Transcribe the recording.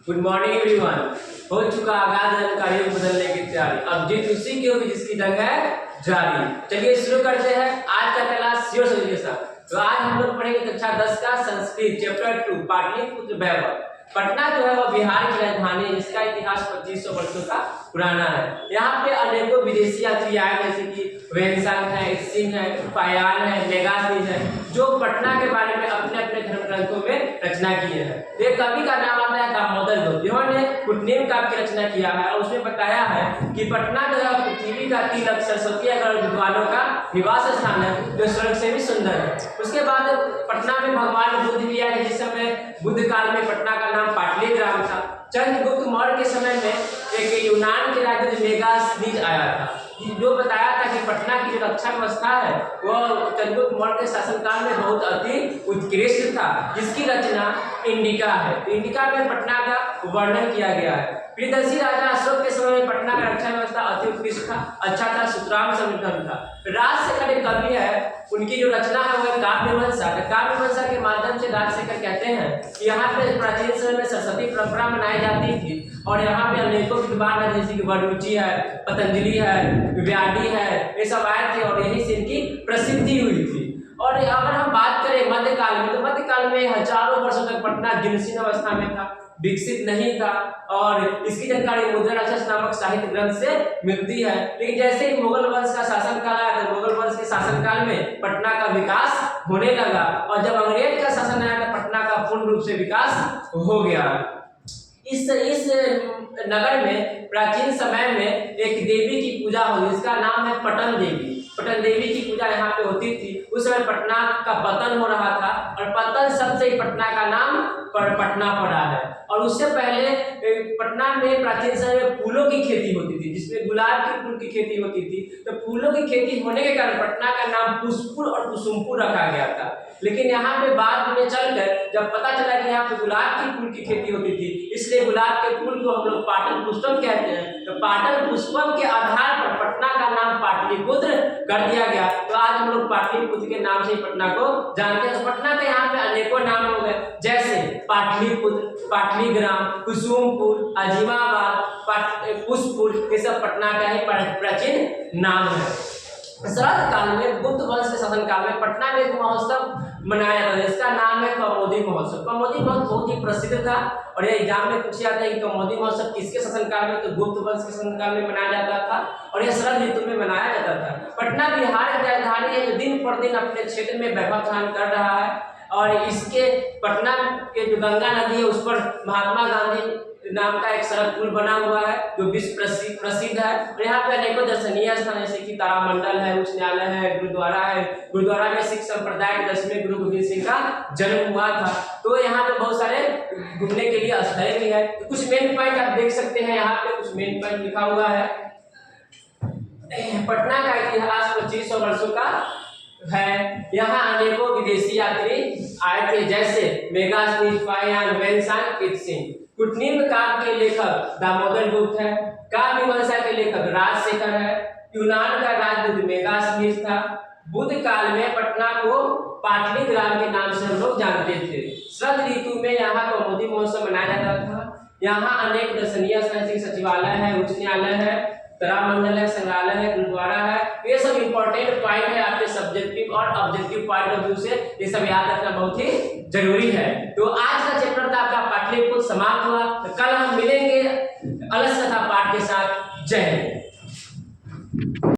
Good morning everyone. हो चुका आगाज जानकारी बदलने की तैयारी, अब जीत उसी की होगी जिसकी जंग है जारी। चलिए शुरू करते हैं आज का क्लास श्योर सॉल्यूशन। तो आज हम लोग पढ़ेंगे कक्षा 10 का संस्कृत चैप्टर 2 पाटलिपुत्र वैभव। पटना जो है वह बिहार की राजधानी है, जिसका इतिहास 2500 वर्षों का पुराना है। यहाँ पे अनेकों विदेशी यात्री आए, जैसे कि वेनसांग है, एक्सिंग है, फायान है, मेगास्थनीज है, जो पटना के बारे में अपने अपने धर्म ग्रंथों में रचना किए हैं। एक कवि का नाम आता है दामोदर गुप्त, जिन्होंने कुटनीम काव्य की रचना किया है और उसमें बताया है कि पटना जो है पृथ्वी का तिलक सरस्वती अगर विद्वानों का निवास स्थान है, जो स्वर्ग से भी सुंदर है। उसके बाद पटना में भगवान बुद्ध भी आए, जिस समय बुद्ध काल में पटना का नाम पाटलिग्राम था। चंद्रगुप्त मौर्य के समय में एक यूनान के राजा मेगास्थनीज आया था, जो बताया था कि पटना की जो रक्षा व्यवस्था है वह चंद्रगुप्त मौर्य के शासनकाल में बहुत अति उत्कृष्ट था, जिसकी रचना इंडिका है। इंडिका में पटना का वर्णन किया गया है। प्रियदर्शी राजा अशोक के समय में पटना का रक्षा व्यवस्था अति उत्कृष्ट था, अच्छा था, सुतराम समृद्ध था। राजशेखर एक कवि है, उनकी जो रचना है वह काव्यवंशा। काव्यवंशा के माध्यम से राजशेखर कहते हैं कि यहाँ पे प्राचीन समय में सरस्वती परंपरा मनाई जाती थी और यहाँ पे अनेकों विद्वान है, जैसे कि वरुचि है, पतंजलि है, व्याधि है, ये सब आए थे और यहीं से इनकी प्रसिद्धि हुई थी। और अगर हम बात करें मध्यकाल में, तो मध्यकाल में हजारों वर्षों तक पटना जीर्णशीर्ण अवस्था में था, विकसित नहीं था और इसकी जानकारी मुद्रण अक्षर नामक साहित्य ग्रंथ से मिलती है। लेकिन जैसे ही मुगल वंश का शासनकाल आया, तो मुगल वंश के शासनकाल में पटना का विकास होने लगा और जब अंग्रेज का शासन आया तो पटना का पूर्ण रूप से विकास हो गया। इस नगर में प्राचीन समय में एक देवी की पूजा हुई, जिसका नाम है पटन देवी। पटन देवी की पूजा यहाँ पे होती थी। उस समय पटना का पतन हो रहा था और पतन शब्द से ही पटना का नाम पटना पड़ा है। और उससे पहले पटना में प्राचीन समय में फूलों की खेती होती थी, जिसमें गुलाब के फूल की खेती होती थी। तो फूलों की खेती होने के कारण पटना का नाम पुष्पुर और कुसुमपुर रखा गया था। लेकिन यहाँ पे बाद में चलकर जब पता चला कि यहाँ पे गुलाब के फूल की खेती होती थी, इसलिए गुलाब के फूल को हम लोग पाटल पुष्पम कहते हैं। तो पाटल पुष्पम के आधार पर पटना का नाम पाटलिपुत्र कर दिया गया। तो आज हम लोग पाटलिपुत्र के नाम से पटना को जानते हैं। तो पटना के यहाँ पे अनेकों नाम हो गए, जैसे पाटलिपुत्र, पाटलिग्राम, कुसुमपुर, अजीमाबाद, पुष्पपुर, ये सब पटना का ही प्राचीन नाम है। शरद काल में बुद्ध वंश के शासन काल में पटना में एक महोत्सव मनाया जाता है, जिसका नाम है कौमुदी महोत्सव। कौमुदी महोत्सव बहुत ही प्रसिद्ध था और ये एग्जाम में पूछा जाता है कि कौमुदी महोत्सव किसके शासन काल में, तो गुप्त वंश के शासन काल में मनाया जाता था और यह शरद ऋतु में मनाया जाता था। पटना बिहार की राजधानी है, जो दिन पर दिन अपने क्षेत्र में वैभव धारण कर रहा है और इसके पटना के जो गंगा नदी है उस पर महात्मा गांधी नाम का एक सड़क पुल बना हुआ है, जो विश्व प्रसिद्ध है। और यहाँ पे अनेकों दर्शनीय स्थान जैसे कि तारामंडल है, उच्च न्यायालय है, गुरुद्वारा है। गुरुद्वारा में सिख संप्रदाय के 10वें गुरु गोविंद सिंह का जन्म हुआ था। तो यहाँ पे बहुत सारे घूमने के लिए स्थल भी है। तो कुछ मेन पॉइंट आप देख सकते हैं, यहाँ पे कुछ मेन पॉइंट लिखा हुआ है। पटना का इतिहास 2500 वर्षों का है। यहाँ अनेकों विदेशी यात्री आए थे, जैसे मेगास्थनीज, फायान, वेनसांग, एक्सिंग। कुटनीम काव्य के लेखक दामोदर गुप्त है। काव्यवंशा के लेखक राजशेखर है। यूनान का राजदूत मेगास्थनीज था। बुद्ध काल में पटना को पाटलिग्राम के नाम से हम लोग जानते थे। शरद ऋतु में यहाँ कौमुदी महोत्सव मनाया जाता था। यहाँ अनेक दर्शनीय स्थल, सचिवालय है, उच्च न्यायालय है, तारामंडल है, संग्रहालय है, गुरुद्वारा है। ये सब इंपॉर्टेंट पॉइंट है आपके सब्जेक्टिव और ऑब्जेक्टिव पॉइंट ऑफ व्यू से, ये सब याद रखना बहुत ही जरूरी है। तो आज का चैप्टर था आपका पाटलिपुत्र समाप्त हुआ। तो कल हम मिलेंगे अलग कथा पाठ के साथ। जय हिंद।